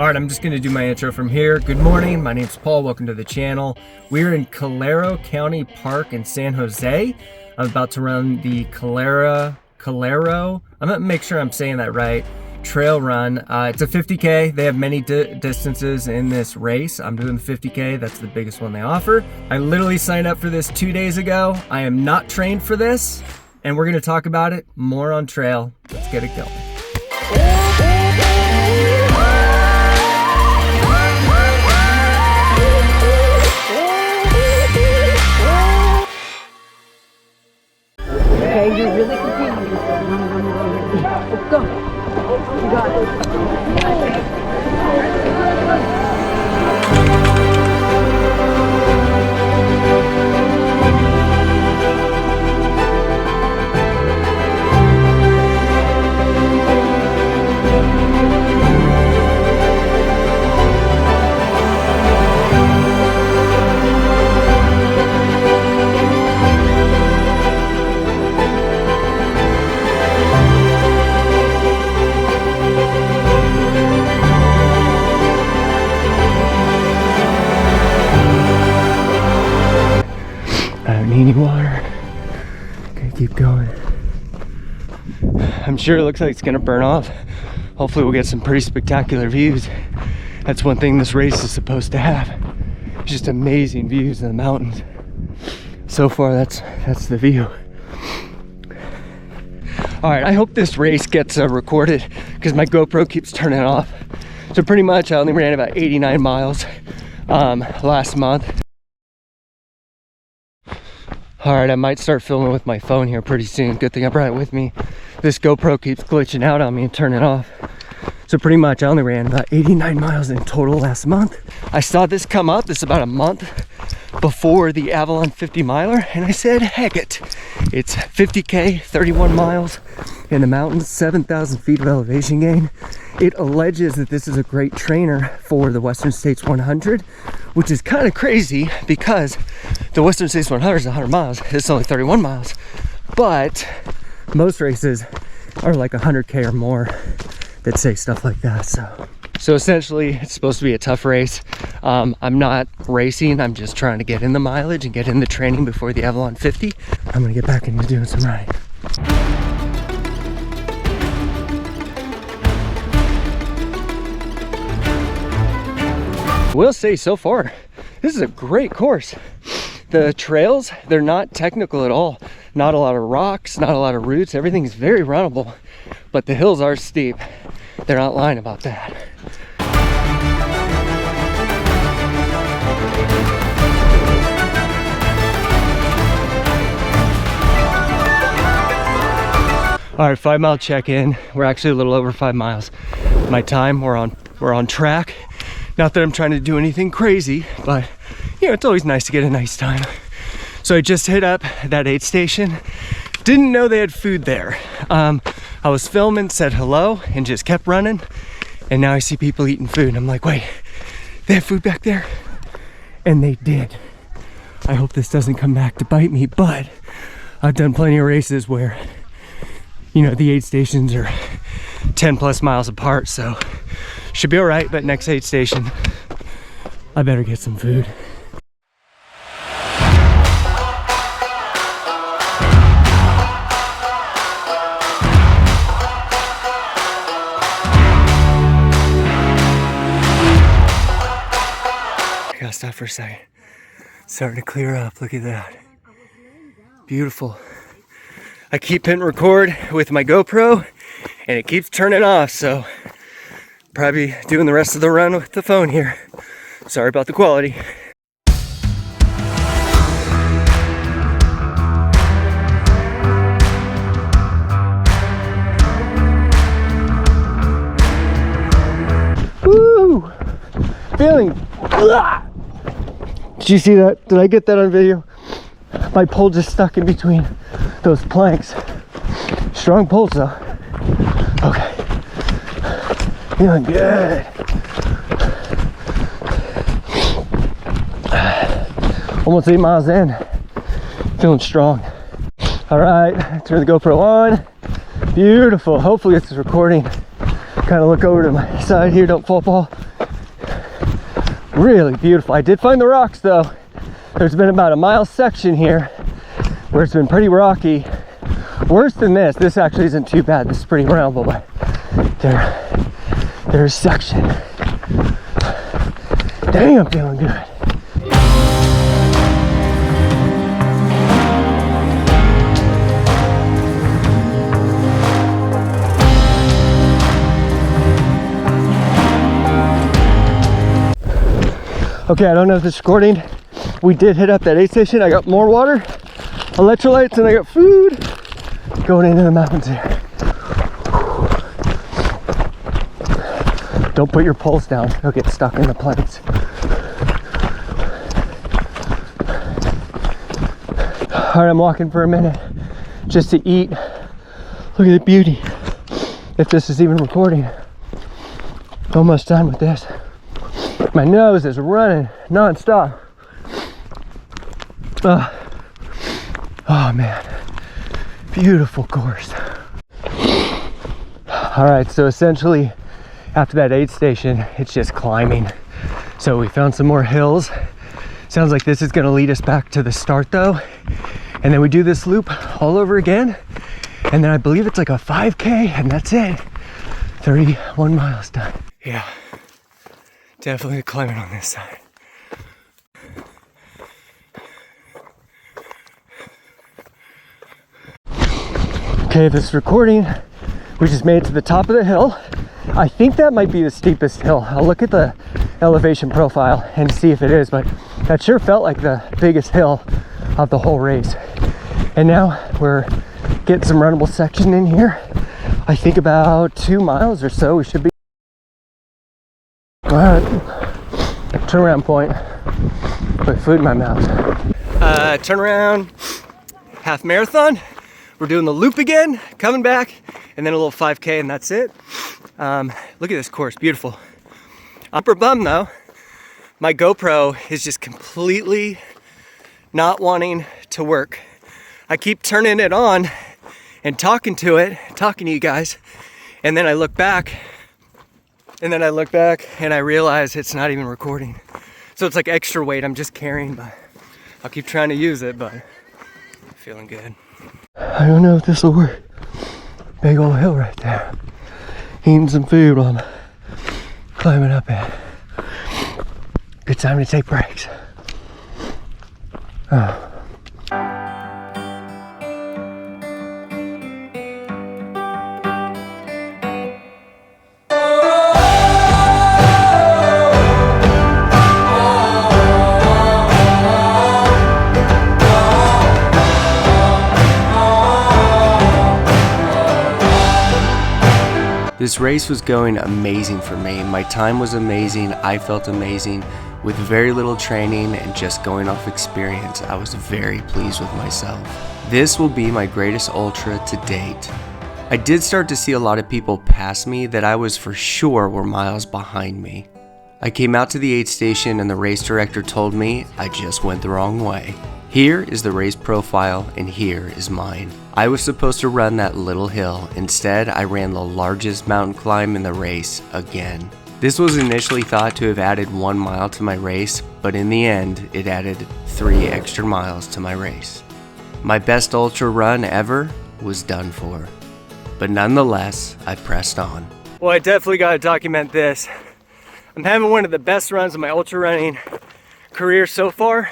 All right, I'm just gonna do my intro from here. Good morning, my name's Paul, welcome to the channel. We're in Calero County Park in San Jose. I'm about to run the Calero, I'm gonna make sure I'm saying that right, Trail Run. It's a 50K. They have many distances in this race. I'm doing the 50K, that's the biggest one they offer. I literally signed up for this 2 days ago. I am not trained for this, and we're gonna talk about it more on trail. Let's get it going. Okay, you're really confused. Let's go. You got it. Any water. Gonna keep going. I'm sure it looks like it's gonna burn off. Hopefully we'll get some pretty spectacular views. That's one thing this race is supposed to have. Just amazing views of the mountains. So far that's the view. All right, I hope this race gets recorded because my GoPro keeps turning off. So pretty much I only ran about 89 miles last month. All right, I might start filming with my phone here pretty soon. Good thing I brought it with me. This GoPro keeps glitching out on me and turning off. So pretty much I only ran about 89 miles in total last month. I saw this come up, this is about a month before the Avalon 50 miler, and I said, heck it. It's 50K, 31 miles in the mountains, 7,000 feet of elevation gain. It alleges that this is a great trainer for the Western States 100, which is kind of crazy because the Western States 100 is 100 miles. This is only 31 miles, but most races are like 100K or more that say stuff like that. So essentially it's supposed to be a tough race. I'm not racing, I'm just trying to get in the mileage and get in the training before the Avalon 50. I'm gonna get back into doing some riding. Will say so far, this is a great course. The trails, they're not technical at all. Not a lot of rocks, not a lot of roots. Everything is very runnable, but the hills are steep. They're not lying about that. All right, 5 mile check-in. We're actually a little over 5 miles. My time, we're on track. Not that I'm trying to do anything crazy, but you know, it's always nice to get a nice time. So I just hit up that aid station. Didn't know they had food there. I was filming, said hello, and just kept running. And now I see people eating food. I'm like, wait, they have food back there? And they did. I hope this doesn't come back to bite me, but I've done plenty of races where, you know, the aid stations are 10 plus miles apart, so should be all right. But next aid station, I better get some food. I gotta stop for a second. It's starting to clear up, look at that. Beautiful. I keep hitting record with my GoPro and it keeps turning off, so probably doing the rest of the run with the phone here. Sorry about the quality. Woo! Feeling. Did you see that? Did I get that on video? My pole just stuck in between those planks. Strong pulls though. Okay. Feeling good. Almost 8 miles in. Feeling strong. All right, turn the GoPro on. Beautiful. Hopefully it's recording. Kind of look over to my side here, don't fall. Really beautiful. I did find the rocks though. There's been about a mile section here where it's been pretty rocky. Worse than this. This actually isn't too bad. This is pretty runnable, but there's section. Dang, I'm feeling good. Okay, I don't know if this is recording. We did hit up that aid station. I got more water, electrolytes, and I got food going into the mountains here. Don't put your poles down. You'll get stuck in the plates. All right, I'm walking for a minute just to eat. Look at the beauty. If this is even recording. Almost done with this. My nose is running non-stop. Oh man, beautiful course. All right, so essentially after that aid station, it's just climbing. So we found some more hills. Sounds like this is gonna lead us back to the start though. And then we do this loop all over again. And then I believe it's like a 5K and that's it. 31 miles done. Yeah, definitely climbing on this side. Okay, this recording, we just made it to the top of the hill. I think that might be the steepest hill. I'll look at the elevation profile and see if it is, but that sure felt like the biggest hill of the whole race. And now we're getting some runnable section in here. I think about 2 miles or so we should be. All right, turnaround point with food in my mouth. Turnaround half marathon. We're doing the loop again, coming back, and then a little 5K, and that's it. Look at this course, beautiful. Upper bum though, my GoPro is just completely not wanting to work. I keep turning it on and talking to you guys, and then I look back, and I realize it's not even recording. So it's like extra weight I'm just carrying, but I'll keep trying to use it, but feeling good. I don't know if this will work. Big old hill right there. Eating some food while I'm climbing up it. Good time to take breaks. Oh. This race was going amazing for me. My time was amazing, I felt amazing. With very little training and just going off experience, I was very pleased with myself. This will be my greatest ultra to date. I did start to see a lot of people pass me that I was for sure were miles behind me. I came out to the aid station and the race director told me I just went the wrong way. Here is the race profile and here is mine. I was supposed to run that little hill. Instead, I ran the largest mountain climb in the race again. This was initially thought to have added 1 mile to my race, but in the end, it added 3 extra miles to my race. My best ultra run ever was done for, but nonetheless, I pressed on. Well, I definitely got to document this. I'm having one of the best runs of my ultra running career so far.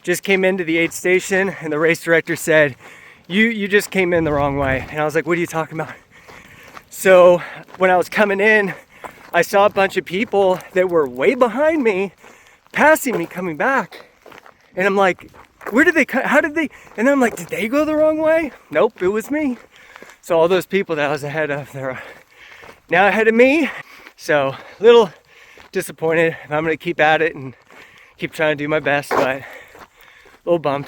Just came into the aid station and the race director said, you just came in the wrong way. And I was like, what are you talking about? So when I was coming in, I saw a bunch of people that were way behind me, passing me, coming back. And I'm like, where did they, how did they, and then I'm like, did they go the wrong way? Nope, it was me. So all those people that I was ahead of, they're now ahead of me. So a little disappointed. I'm gonna keep at it and keep trying to do my best, but a little bummed.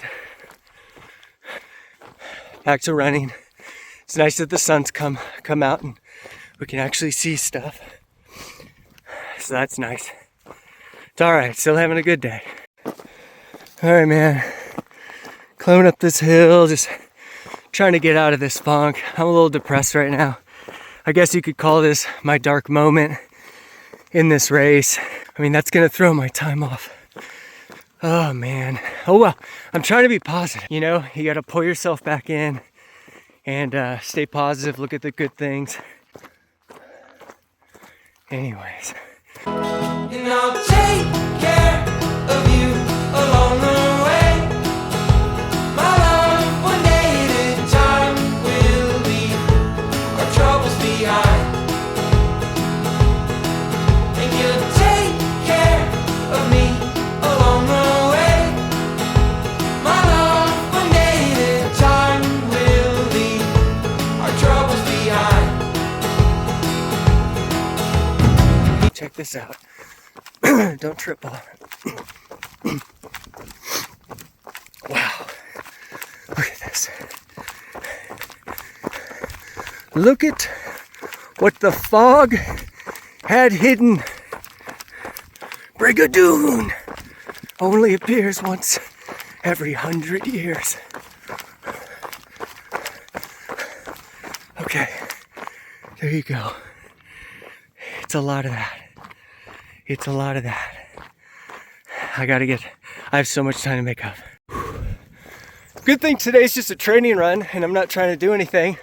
Back to running. It's nice that the sun's come out and we can actually see stuff. So that's nice. It's all right, still having a good day. All right, man. Climbing up this hill, just trying to get out of this funk. I'm a little depressed right now. I guess you could call this my dark moment in this race. I mean, that's gonna throw my time off. Oh man. Oh well, I'm trying to be positive. You know, you gotta pull yourself back in and stay positive, look at the good things. Anyways. And I'll take care of you along the way. My love, one day at a time, will leave our troubles behind. And you'll take care of me along the way. My love, one day at a time, will leave our troubles behind. Check this out. Don't trip on it. Wow. Look at this. Look at what the fog had hidden. Brigadoon only appears once every 100 years. Okay, there you go. It's a lot of that. It's a lot of that. I have so much time to make up. Good thing today's just a training run and I'm not trying to do anything.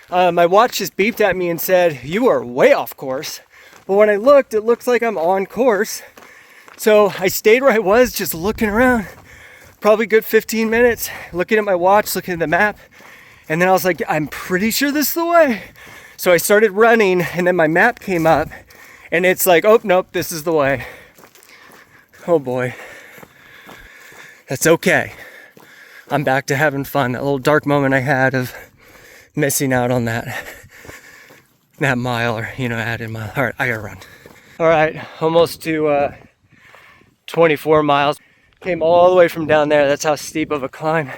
My watch just beeped at me and said, you are way off course. But when I looked, it looks like I'm on course. So I stayed where I was, just looking around. Probably good 15 minutes, looking at my watch, looking at the map. And then I was like, I'm pretty sure this is the way. So I started running and then my map came up. And it's like, oh, nope, this is the way. Oh boy. That's okay. I'm back to having fun. That little dark moment I had of missing out on that mile, or, you know, added mile. All right, I gotta run. All right, almost to 24 miles. Came all the way from down there. That's how steep of a climb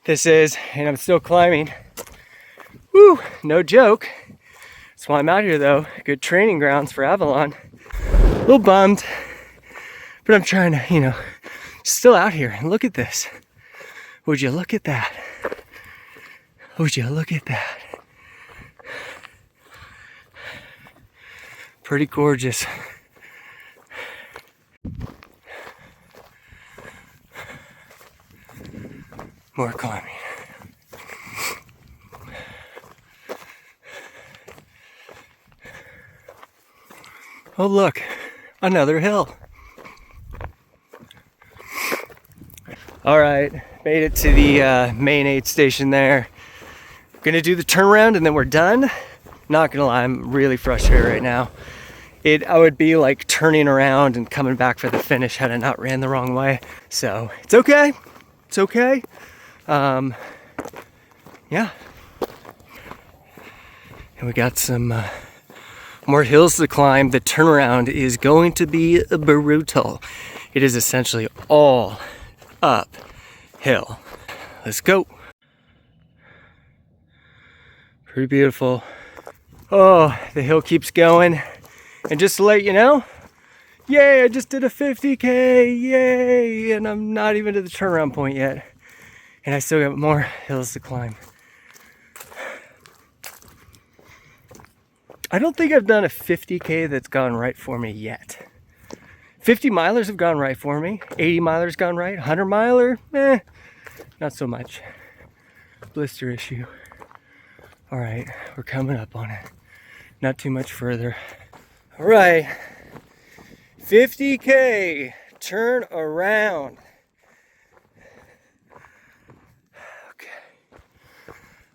this is. And I'm still climbing. Woo, no joke. That's why I'm out here though. Good training grounds for Avalon. A little bummed, but I'm trying to, you know, still out here. And look at this. Would you look at that? Would you look at that? Pretty gorgeous. More climbing. Oh look, another hill. All right, made it to the main aid station there. Gonna do the turnaround and then we're done. Not gonna lie, I'm really frustrated right now. I would be like turning around and coming back for the finish had I not ran the wrong way. So it's okay, it's okay. Yeah. And we got some more hills to climb. The turnaround is going to be brutal. It is essentially all uphill. Let's go. Pretty beautiful. Oh, the hill keeps going. And just to let you know, yay, I just did a 50K, yay, and I'm not even to the turnaround point yet. And I still got more hills to climb. I don't think I've done a 50K that's gone right for me yet. 50 milers have gone right for me. 80 milers gone right. 100 miler, not so much. Blister issue. All right, we're coming up on it. Not too much further. All right, 50K, turn around. Okay.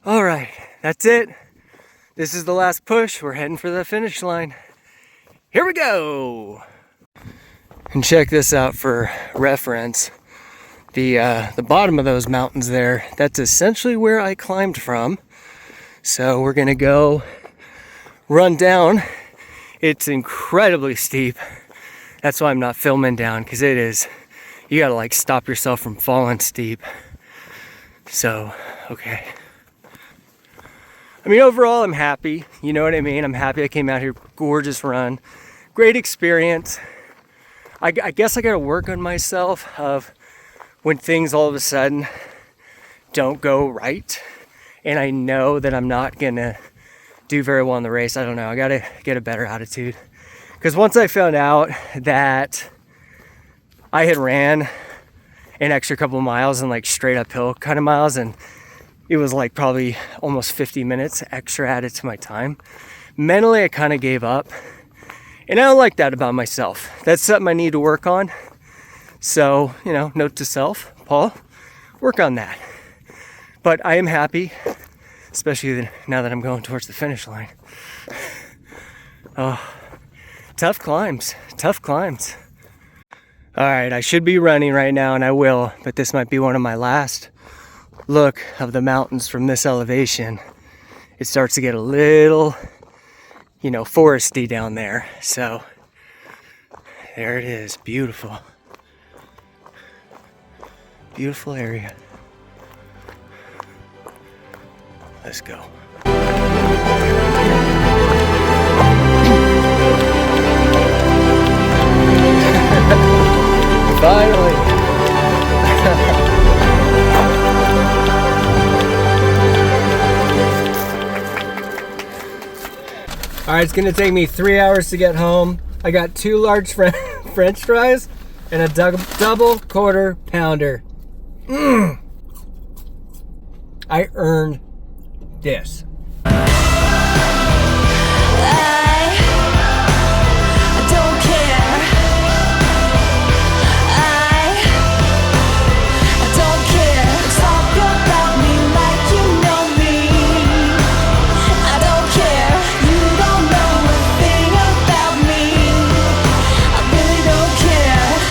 All right, that's it. This is the last push. We're heading for the finish line. Here we go. And check this out for reference. The bottom of those mountains there, that's essentially where I climbed from. So we're gonna go run down. It's incredibly steep. That's why I'm not filming down, because it is, you gotta like stop yourself from falling steep. So, okay. I mean, overall, I'm happy. You know what I mean? I'm happy I came out here. Gorgeous run. Great experience. I guess I gotta work on myself of when things all of a sudden don't go right. And I know that I'm not gonna do very well in the race. I don't know. I gotta get a better attitude. Because once I found out that I had ran an extra couple of miles and like straight uphill kind of miles, and it was like probably almost 50 minutes extra added to my time, mentally I kind of gave up. And I don't like that about myself. That's something I need to work on. So, you know, note to self, Paul, work on that. But I am happy, especially now that I'm going towards the finish line. Oh, tough climbs, tough climbs. All right, I should be running right now, and I will, but this might be one of my last look of the mountains from this elevation. It starts to get a little, you know, foresty down there. So there it is, beautiful. Beautiful area. Let's go. Finally. All right, it's gonna take me 3 hours to get home. I got 2 large French fries and a double quarter pounder. I earned this.